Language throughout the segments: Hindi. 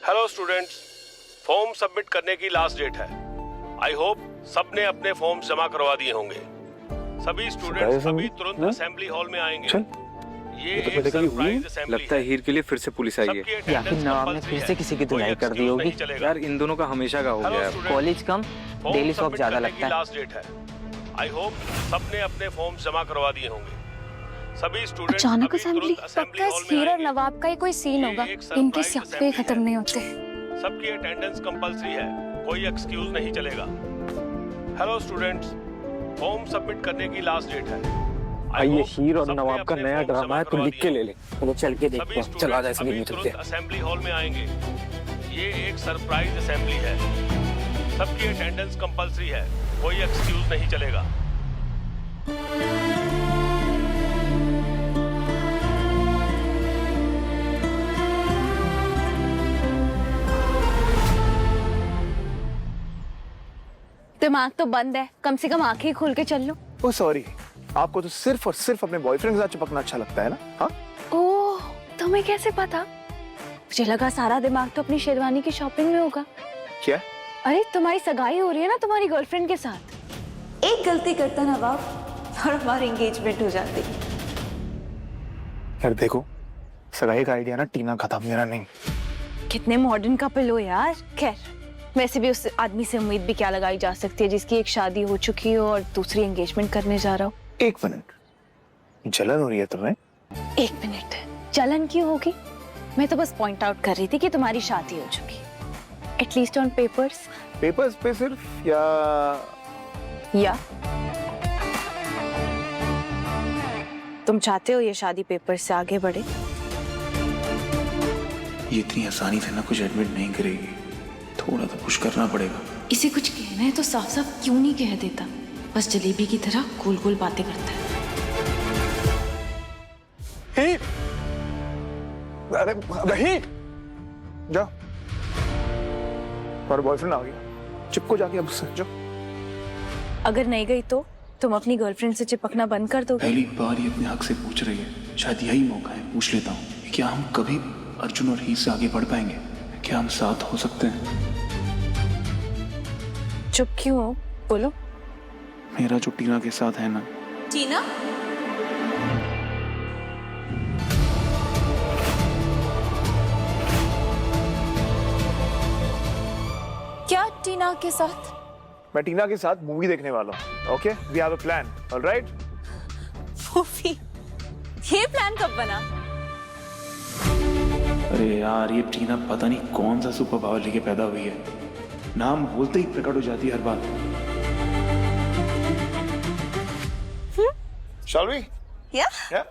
हेलो स्टूडेंट्स, फॉर्म सबमिट करने की लास्ट डेट है। आई होप सबने अपने फॉर्म जमा करवा दिए होंगे। सभी स्टूडेंट्स अभी तुरंत असेंबली हॉल में आएंगे। ये एक सरप्राइज असेंबली लगता है हीर के लिए फिर से पुलिस आई है। या फिर नवाब ने फिर से किसी की धुलाई कर दी होगी। यार इन दोनों का हमेशा का हो गया है। कॉलेज कम डेली शॉप ज्यादा लगता है। लास्ट डेट है। आई होप सबने अपने फॉर्म जमा करवा दिए होंगे। सभी स्टूडेंट्स अचानक असेंबली, पक्का इस हीर और नवाब का ही कोई सीन होगा। इनके सियापे खत्म नहीं होते। सबकी अटेंडेंस कंपलसरी है, कोई एक्सक्यूज नहीं चलेगा। हेलो स्टूडेंट्स, फॉर्म सबमिट करने की लास्ट डेट है। ये हीर और नवाब का नया ड्रामा है, तो लिख के ले ले। चलो चल के देखते हैं। चला जाए सभी चलते हैं। असेंबली हॉल में आएंगे। ये एक सरप्राइज असेंबली है। सबकी अटेंडेंस कंपलसरी है, कोई एक्सक्यूज नहीं चलेगा। दिमाग तो बंद है, कम से कम आंखें खोल के चल लो। ओ सॉरी, आपको तो सिर्फ और सिर्फ अपने बॉयफ्रेंड के साथ चिपकना अच्छा लगता है ना? हाँ? ओह, तुम्हें कैसे पता? मुझे लगा सारा दिमाग तो अपनी शेरवानी की शॉपिंग में होगा। क्या? अरे तुम्हारी सगाई हो रही है ना तुम्हारी गर्लफ्रेंड के साथ। एक गलती करता नवाब और हमारी एंगेजमेंट हो जाती। यार देखो, सगाई का आइडिया ना टीना का था, मेरा नहीं। कितने मॉडर्न कपल हो यार। खैर, वैसे भी उस आदमी से उम्मीद भी क्या लगाई जा सकती है जिसकी एक शादी हो चुकी हो और दूसरी एंगेजमेंट करने जा रहा हो। एक मिनट, जलन हो रही है तुम्हें? एक मिनट, जलन क्यों होगी? मैं तो बस पॉइंट आउट कर रही थी कि तुम्हारी शादी हो चुकी, एटलीस्ट ऑन पेपर्स। पेपर्स पे सिर्फ या तुम चाहते हो ये शादी पेपर से आगे बढ़े? ये इतनी आसानी से ना कुछ एडमिट नहीं करेगी, थोड़ा तो पुश करना पड़ेगा। इसे कुछ कहना है तो साफ साफ क्यों नहीं कह देता, बस जलेबी की तरह गोल गोल बातें करता है। अरे नहीं, जाओ, और बॉयफ्रेंड आ गया, चिपको जाके अब उससे जाओ। अगर नहीं गई तो तुम अपनी गर्लफ्रेंड से चिपकना बंद कर दोगे? पहली बार ये अपने हक से पूछ रही है, शायद यही मौका है, पूछ लेता हूँ। क्या हम कभी अर्जुन और ही से आगे बढ़ पाएंगे? क्या हम साथ हो सकते हैं? चुप क्यों हो, बोलो। मेरा जो टीना के साथ है ना। टीना? क्या टीना के साथ? मैं टीना के साथ मूवी देखने वाला हूँ। Okay, we have a plan, alright? Movie? ये प्लान कब बना? अरे यार, ये टीना पता नहीं कौन सा सुपर पावर लेके पैदा हुई है, नाम बोलते ही प्रकट हो जाती है हर बात। Shall we? Yeah. Yeah.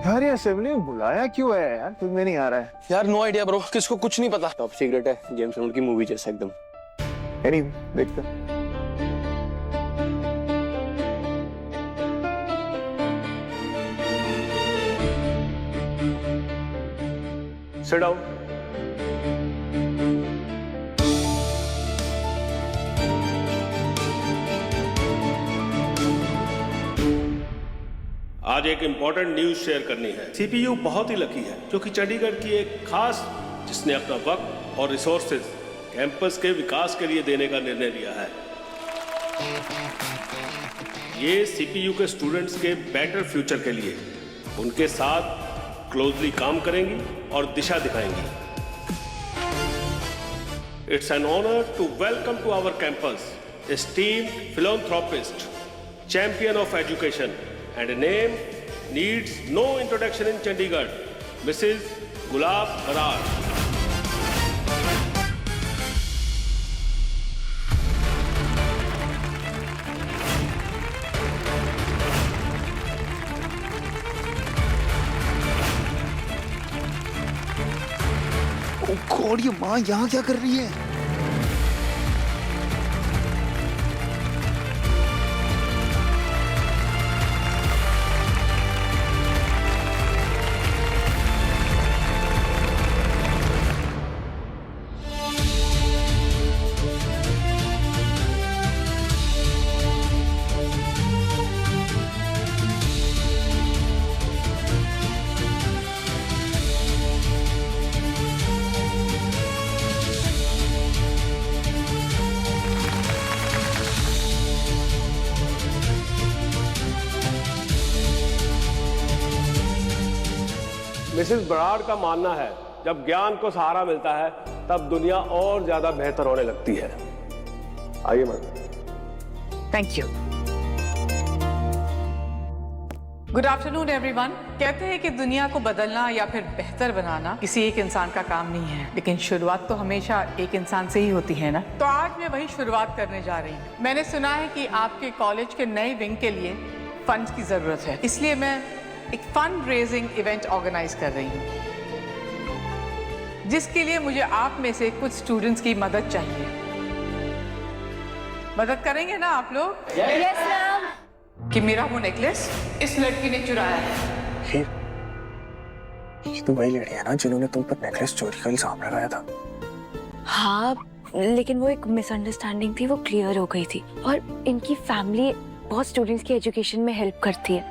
यार ये असेंबली में बुलाया क्यों है यार? तुम्हें नहीं आ रहा है? यार नो आइडिया ब्रो, किसको कुछ नहीं पता। टॉप सीक्रेट है, जेम्स बॉन्ड की मूवी जैसा एकदम। Anyway, देखते हैं। Sit down. आज एक इम्पोर्टेंट न्यूज शेयर करनी है। सीपीयू बहुत ही लकी है क्योंकि चंडीगढ़ की एक खास जिसने अपना वक्त और रिसोर्सेज कैंपस के विकास के लिए देने का निर्णय लिया है। ये सीपीयू के स्टूडेंट्स के बेटर फ्यूचर के लिए उनके साथ क्लोजली काम करेंगी और दिशा दिखाएंगी। It's an honour to welcome to our campus esteemed philanthropist, champion of education, and a name needs no introduction in Chandigarh, Mrs. Gulab Barar. O God, ये माँ यहाँ क्या कर रही है? मिसेस बराड़ का मानना है जब ज्ञान को सहारा मिलता है तब दुनिया और ज्यादा बेहतर होने लगती है। आइए madam. Thank you. Good afternoon everyone. कहते हैं कि दुनिया को बदलना या फिर बेहतर बनाना किसी एक इंसान का काम नहीं है, लेकिन शुरुआत तो हमेशा एक इंसान से ही होती है ना। तो आज मैं वही शुरुआत करने जा रही हूँ। मैंने सुना है कि आपके कॉलेज के नए विंग के लिए फंड्स की जरूरत है, इसलिए मैं एक फंड रेजिंग इवेंट ऑर्गेनाइज कर रही हूँ, जिसके लिए मुझे आप में से कुछ स्टूडेंट्स की मदद चाहिए। मदद करेंगे ना आप लोग? Yes ma'am. कि मेरा वो नेकलेस इस लड़की ने चुराया है। ये तो वही लड़की है ना जिन्होंने तुम पर नेकलेस चोरी का इल्जाम लगाया था। हाँ, लेकिन वो एक मिसअंडरस्टैंडिंग थी, वो क्लियर हो गई थी। और इनकी फैमिली बहुत स्टूडेंट्स की एजुकेशन में हेल्प करती है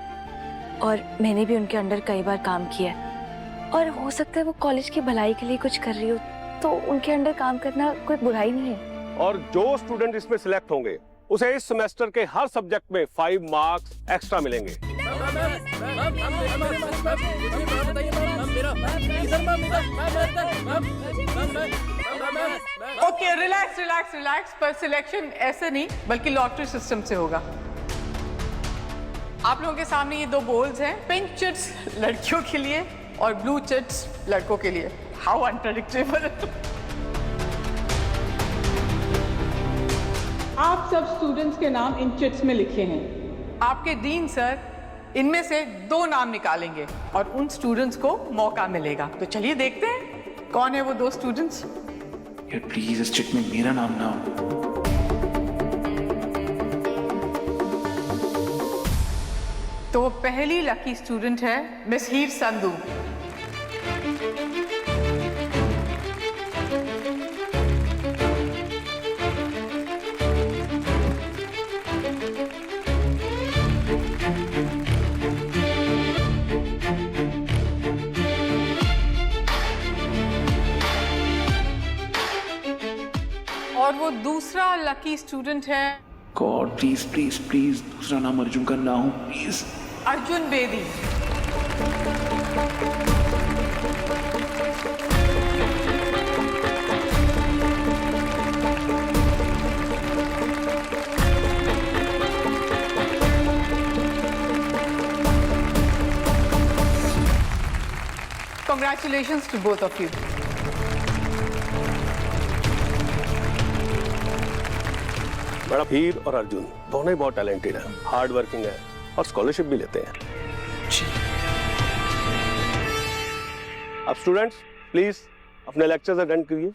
और मैंने भी उनके अंडर कई बार काम किया है और हो सकता है वो कॉलेज की भलाई के लिए कुछ कर रही हो, तो उनके अंडर काम करना कोई बुराई नहीं है। और जो स्टूडेंट इसमें सिलेक्ट होंगे उसे इस सेमेस्टर के हर सब्जेक्ट में 5 मार्क्स एक्स्ट्रा मिलेंगे। Okay, relax relax relax. पर सिलेक्शन ऐसे नहीं बल्कि लॉटरी सिस्टम से होगा। आप लोगों के सामने ये 2 बोल्स हैं, पिंक चिट्स लड़कियों के लिए और ब्लू चिट्स लड़कों के लिए। How unpredictable. आप सब स्टूडेंट्स के नाम इन चिट्स में लिखे हैं। आपके डीन सर इनमें से 2 नाम निकालेंगे और उन स्टूडेंट्स को मौका मिलेगा। तो चलिए देखते हैं कौन है वो 2 स्टूडेंट्स। यार प्लीज इस चिट में मेरा नाम ना हो। तो पहली लकी स्टूडेंट है मिस हीर संधू। और वो दूसरा लकी स्टूडेंट है, गॉड प्लीज प्लीज प्लीज दूसरा नाम अर्जुन का ना हो please. Arjun Bedi. Congratulations to both of you. Madam, Heer और अर्जुन दोनों ही बहुत टैलेंटेड हैं, हार्ड वर्किंग है और स्कॉलरशिप भी लेते हैं। अब स्टूडेंट्स प्लीज अपने लेक्चर्स अटेंड करिए।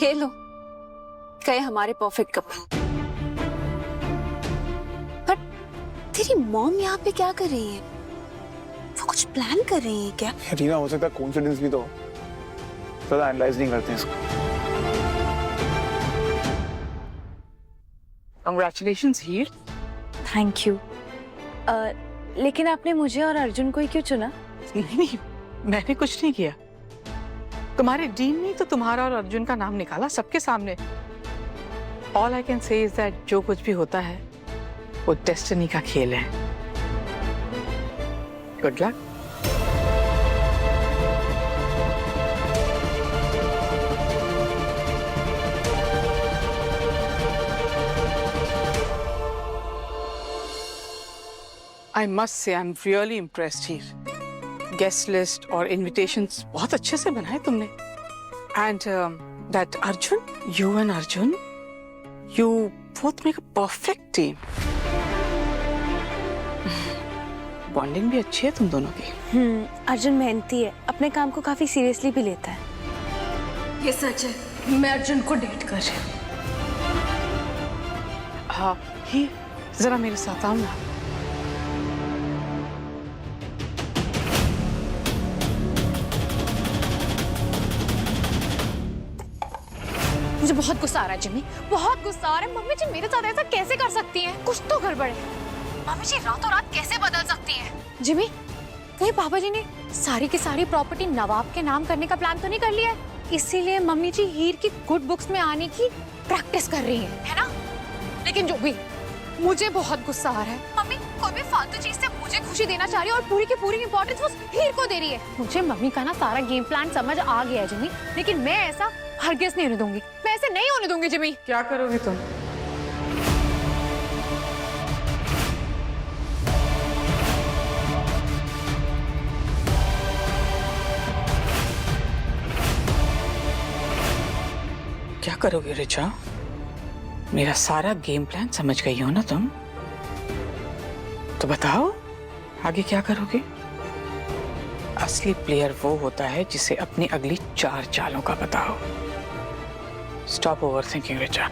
ये लो, गए हमारे परफेक्ट कपल। पर तेरी मॉम यहाँ पे क्या कर रही है? वो कुछ प्लान कर रही है क्या? रीना, हो सकता है कोइंसिडेंस भी तो, ज़्यादा एनालाइज नहीं करते हैं इसको। Congratulations Heer. Thank you. लेकिन आपने मुझे और अर्जुन को ही क्यों चुना? नहीं, मैंने कुछ नहीं किया। तुम्हारे डीन ने तो तुम्हारा और अर्जुन का नाम निकाला सबके सामने। All I can say is that जो कुछ भी होता है वो डेस्टिनी का खेल है। Good luck. I must say I'm really impressed here. Guest list और invitations बहुत अच्छे से बनाए तुमने. And that Arjun, you and Arjun, you both make a perfect team. Bonding भी अच्छी है तुम दोनों की। अर्जुन मेहनती है, अपने काम को काफी सीरियसली भी लेता है। ये सच है, मैं अर्जुन को डेट कर रही हूँ। हाँ, ही जरा मेरे साथ आओ ना। मुझे बहुत गुस्सा आ रहा है जिमी, बहुत गुस्सा आ रहा है। मम्मी जी मेरे साथ ऐसा कैसे कर सकती हैं? कुछ तो गड़बड़ है। मम्मी जी रातों रात कैसे बदल सकती हैं? जिमी, कहीं पापा जी ने सारी की सारी प्रॉपर्टी नवाब के नाम करने का प्लान तो नहीं कर लिया है? इसीलिए मम्मी जी हीर की गुड बुक्स में आने की प्रैक्टिस कर रही है ना? लेकिन जो भी, मुझे बहुत गुस्सा आ रहा है। मम्मी कोई भी फालतू चीज से मुझे खुशी देना चाह रही है और पूरी की पूरी इंपॉर्टेंस वो हीर को दे रही है। मुझे मम्मी का ना सारा गेम प्लान समझ आ गया है जिमी, लेकिन मैं ऐसा हरगिज नहीं होने दूंगी। मैं ऐसे नहीं होने दूंगी जिमी। क्या करोगी तुम? क्या करोगे रिचा? मेरा सारा गेम प्लान समझ गई हो ना तुम? तो बताओ आगे क्या करोगे? असली प्लेयर वो होता है जिसे अपनी अगली 4 चालों का पता हो। Stop over thinking Richa.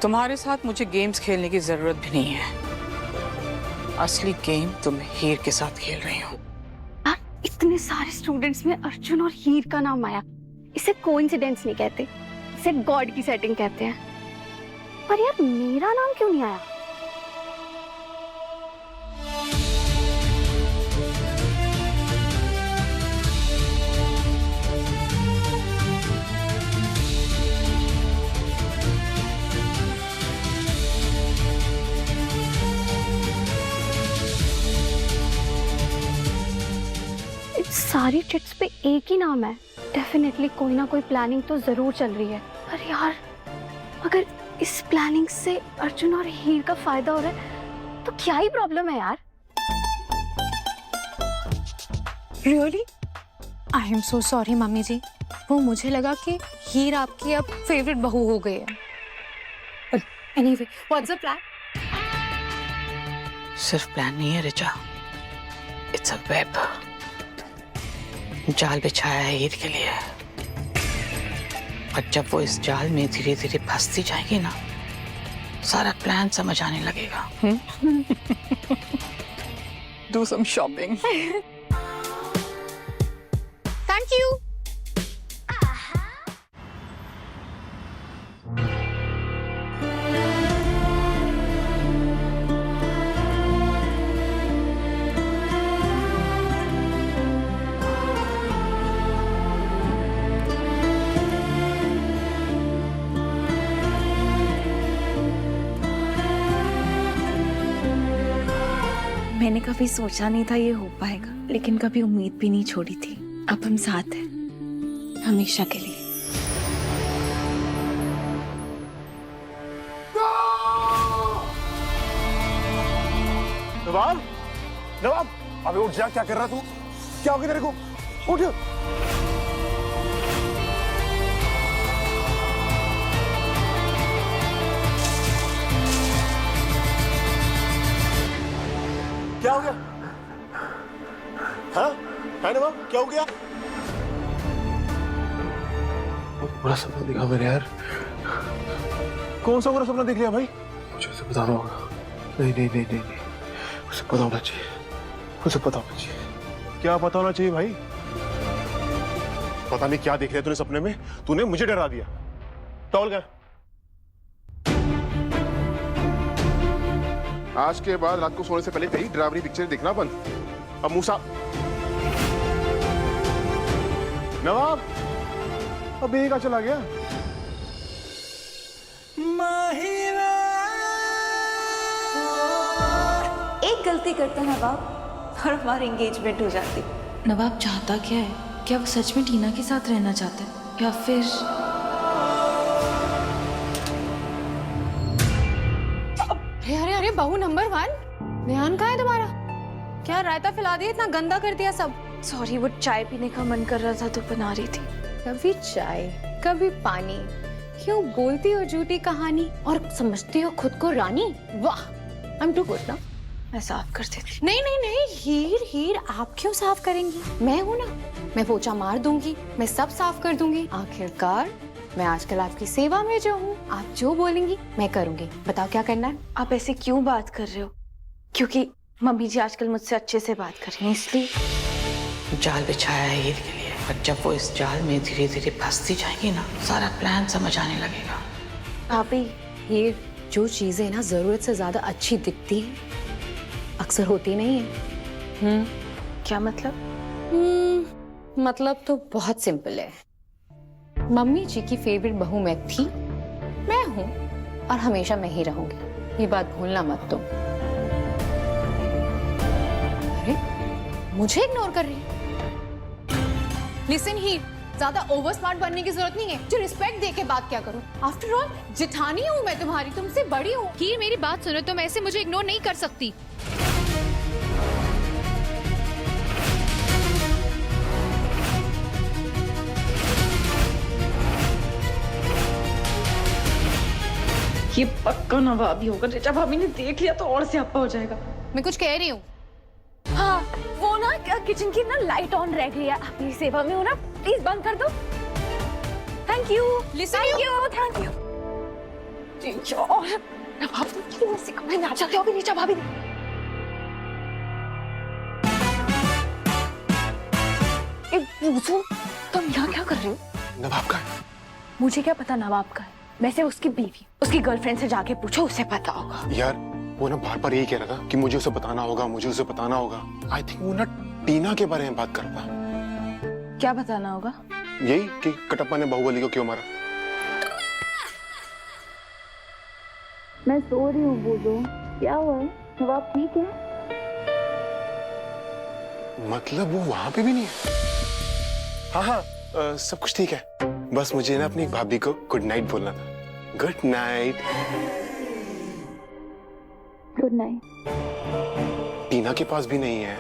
तुम्हारे साथ मुझे गेम्स खेलने की जरूरत भी नहीं है। असली गेम तुम हीर के साथ खेल रही हो। यार, इतने सारे स्टूडेंट्स में अर्जुन और हीर का नाम आया। इसे कोइंसिडेंस नहीं कहते, इसे गॉड की सेटिंग कहते हैं। पर यार मेरा नाम क्यों नहीं आया? सारी चिट्स पे एक ही नाम है। डेफिनेटली कोई ना कोई प्लानिंग तो जरूर चल रही है। पर यार अगर इस प्लानिंग से अर्जुन और हीर का फायदा हो रहा है तो क्या ही प्रॉब्लम है यार? Really I am so sorry mummy ji. वो मुझे लगा कि हीर आपकी अब फेवरेट बहू हो गई है। Anyway what's the plan? सिर्फ प्लान नहीं है रिचा, इट्स अ वेब। जाल बिछाया है हीर के लिए, और जब वो इस जाल में धीरे धीरे फंसती जाएगी ना, सारा प्लान समझ आने लगेगा। Do some shopping. Thank you. मैंने कभी सोचा नहीं था ये हो पाएगा, लेकिन कभी उम्मीद भी नहीं छोड़ी थी। अब हम साथ हैं, हमेशा के लिए। नवाब, नवाब, अबे उठ जा। क्या कर रहा तू? क्या हो गया तेरे को? उठ। क्या हो गया? हाँ? है नवाब, क्या हो गया? बहुत बुरा सपना दिखा मेरे यार। कौन सा बुरा सपना देख लिया भाई? मुझे उसे बताना होगा। नहीं नहीं नहीं नहीं नहीं, उसे पता होना चाहिए, उसे पता होना चाहिए। क्या पता होना चाहिए भाई? पता नहीं क्या देख लिया तूने सपने में। तूने मुझे डरा दिया। टॉल क्या? आज के बाद रात को सोने से पहले तेरी डरावनी पिक्चर देखना बंद। अब मूसा। नवाब, अब ये कहाँ चला गया? एक गलती करता नवाब और हमारी एंगेजमेंट हो जाती। नवाब चाहता क्या है? क्या वो सच में टीना के साथ रहना चाहता है या फिर अरे अरे बहू नंबर 1 ध्यान कहाँ है तुम्हारा? क्या रायता फैला दिया, इतना गंदा कर दिया सब। सॉरी, वो चाय पीने का मन कर रहा था तो बना रही थी। कभी चाय कभी पानी, क्यों बोलती हो झूठी कहानी और समझती हो खुद को रानी? वाह, आई एम टू गुड ना। मैं साफ कर देती। नहीं नहीं नहीं, हीर हीर आप क्यों साफ करेंगी? मैं हूं ना, मैं पोछा मार दूंगी, मैं सब साफ कर दूंगी। आखिरकार मैं आजकल आपकी सेवा में जो हूँ, आप जो बोलेंगी मैं करूंगी। बताओ क्या करना है? आप ऐसे क्यों बात कर रहे हो? क्योंकि मम्मी जी आजकल मुझसे अच्छे से बात कर रही हैं, इसलिए। जाल बिछाया है हीर के लिए, और जब वो इस जाल में धीरे धीरे फंसती जाएगी ना, सारा प्लान समझ आने लगेगा। भाभी, ये जो चीजें ना जरूरत से ज्यादा अच्छी दिखती हैं, अक्सर होती नहीं है। क्या मतलब? मतलब तो बहुत सिंपल है। मम्मी जी की फेवरेट बहू मैं थी, मैं हूं और हमेशा मैं ही रहूंगी। ये बात भूलना मत तुम। अरे मुझे इग्नोर कर रही है। लिसन ही, ज्यादा ओवर स्मार्ट बनने की जरूरत नहीं है। जो रिस्पेक्ट दे के बात क्या करूं? आफ्टर ऑल जेठानी हूं मैं तुम्हारी, तुमसे बड़ी हूं। हीर मेरी बात सुनो, तुम ऐसे मुझे इग्नोर नहीं कर सकती। ये पक्का नवाबी होगा। जब भाभी ने देख लिया तो और स्यापा हो जाएगा। मैं कुछ कह रही हूँ। हाँ, वो ना किचन की ना लाइट ऑन रह गई है। आपकी सेवा में हो ना, प्लीज बंद कर दो। Thank you. Thank you. और नवाब क्यों इसी कमरे में आ जाते हो? अभी नीचे भाभी। पूछो तुम यहाँ क्या कर रहे हो? नवाब का है। मुझे क्या पता नवाब का है? वैसे उसकी बीवी, उसकी गर्लफ्रेंड से जाके पूछो, उसे पता होगा। यार वो ना बार बार यही कह रहा था कि मुझे उसे बताना होगा, मुझे उसे बताना होगा। आई थिंक वो ना टीना के बारे में बात कर रहा था। क्या बताना होगा? यही कि कटप्पा ने बाहुबली को क्यों मारा। मैं सो रही हूँ। बोलो क्या हुआ है? नवाब ठीक है? मतलब वो वहां पे भी नहीं है? हाँ, सब कुछ ठीक है। बस मुझे ना अपनी भाभी को गुड नाइट बोलना था। Good night. Good night. Tina के पास भी नहीं है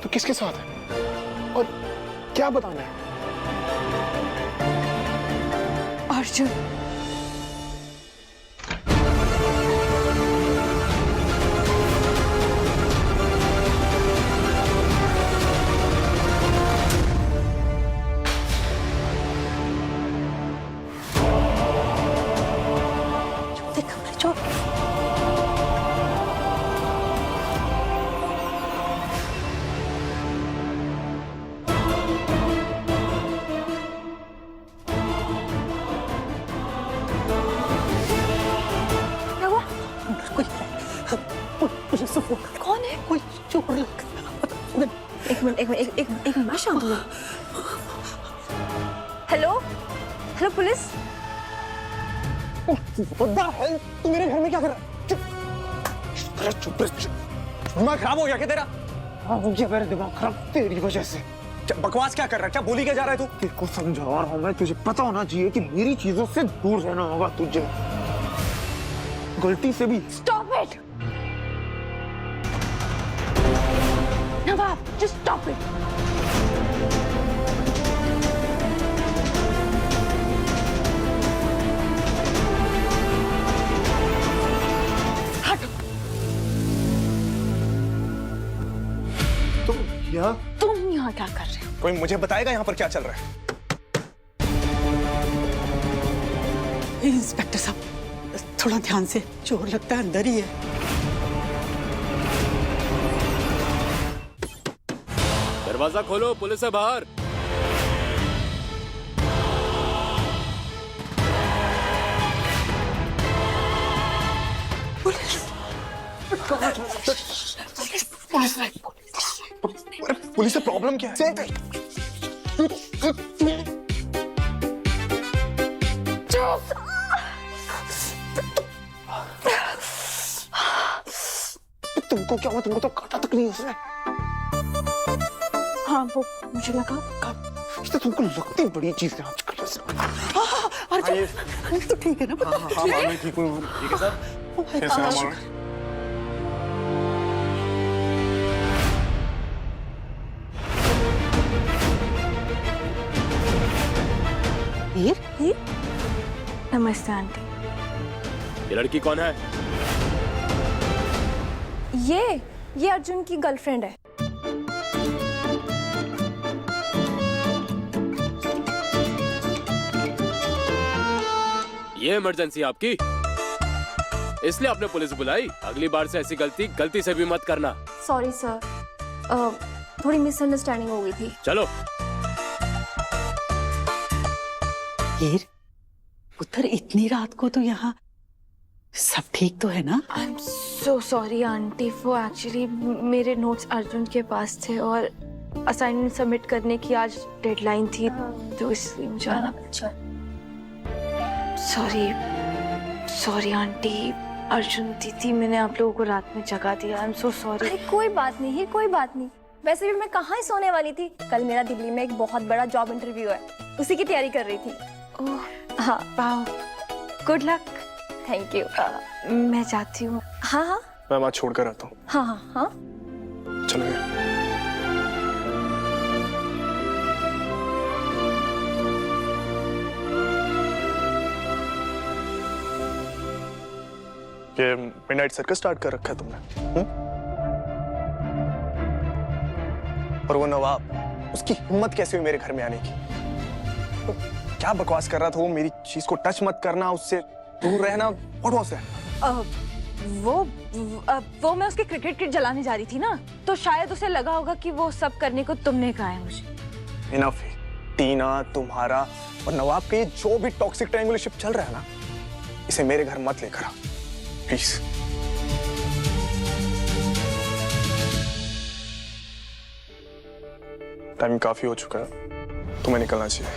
तो किसके साथ है और क्या बताना है? अर्जुन। कौन है? कोई चोर लग। एक मिनट शांत हो। Hello police. तू मेरे घर में क्या कर रहा है? चुप दिमाग खराब हो गया क्या तेरा? मुझे मेरा दिमाग खराब तेरी वजह से। बकवास क्या कर रहा है? क्या बोली क्या जा रहा है तू? तेरे को समझा रहा हूं मैं। तुझे पता होना चाहिए कि मेरी चीजों से दूर रहना होगा तुझे। गलती से भी। Stop it Nawab, just stop it. तुम यहाँ क्या कर रहे हो? कोई मुझे बताएगा यहाँ पर क्या चल रहा है? इंस्पेक्टर साहब थोड़ा ध्यान से, चोर लगता है अंदर ही है। दरवाजा खोलो, पुलिस है बाहर। पुलिस से प्रॉब्लम क्या है? तुमको क्या हुआ? तुमको तो काटा तक नहीं उसने। हाँ वो मुझे लगा तो तुमको लगती बड़ी चीज है आजकल। अर्जुन तो ठीक है ना? हाँ, मैं ठीक हूँ। ठीक है सर। कैसे हैं आप? हीर? नमस्ते आंटी। ये लड़की कौन है? ये अर्जुन की गर्लफ्रेंड है। ये इमरजेंसी आपकी, इसलिए आपने पुलिस बुलाई। अगली बार से ऐसी गलती से भी मत करना। सॉरी सर, थोड़ी मिसअंडरस्टैंडिंग हो गई थी। चलो। हीर पुत्र, इतनी रात को तो यहाँ सब ठीक तो है ना? आई एम सो सॉरी आंटी, वो एक्चुअली मेरे नोट्स अर्जुन के पास थे और असाइनमेंट सबमिट करने की आज डेडलाइन थी, तो इसलिए मुझे आना। सॉरी आंटी, अर्जुन दीदी, मैंने आप लोगों को रात में जगा दिया। आई एम सो सॉरी। अरे कोई बात नहीं है, कोई बात नहीं। वैसे भी मैं कहाँ ही सोने वाली थी, कल मेरा दिल्ली में एक बहुत बड़ा जॉब इंटरव्यू है, उसी की तैयारी कर रही थी। ओह हाँ, wow, good luck. Thank you. मैं जाती हूँ। हाँ हाँ मैं वहाँ छोड़ कर आता हूँ। हाँ हाँ हाँ चलो ये मिडनाइट सर्कस स्टार्ट कर रखा है तुमने? और वो नवाब, उसकी हिम्मत कैसे हुई मेरे घर में आने की? तो क्या बकवास कर रहा था वो? मेरी चीज को टच मत करना, उससे दूर रहना। What was that? वो मैं उसके क्रिकेट किट जलाने जा रही थी ना, तो शायद उसे लगा होगा कि वो सब करने को तुमने कहा है मुझे। इनफ है। टीना, तुम्हारा और नवाब के ये जो भी टॉक्सिक ट्रायंगुलरशिप चल रहा है ना, इसे मेरे घर मत लेकर आ प्लीज। टाइम काफी हो चुका है, तुम्हें निकलना चाहिए।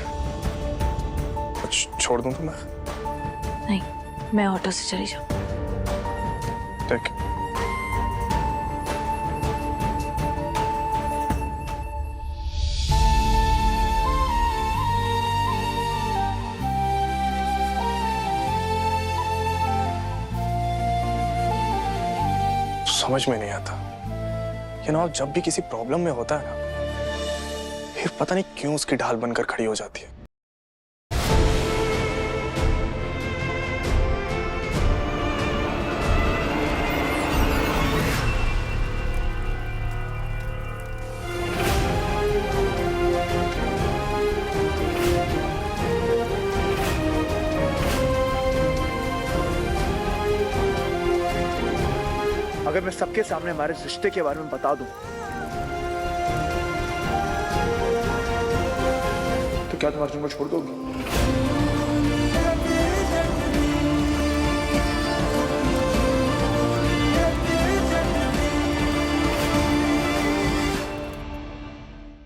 कुछ छोड़ दूं तुम्हें? नहीं, मैं ऑटो से चली जाऊँ। ठीक। समझ में नहीं आता ये ना, जब भी किसी प्रॉब्लम में होता है ना, फिर पता नहीं क्यों उसकी ढाल बनकर खड़ी हो जाती है। अगर मैं सबके सामने हमारे रिश्ते के बारे में बता दूं, तो क्या तुम अर्जुन को छोड़ दोगी?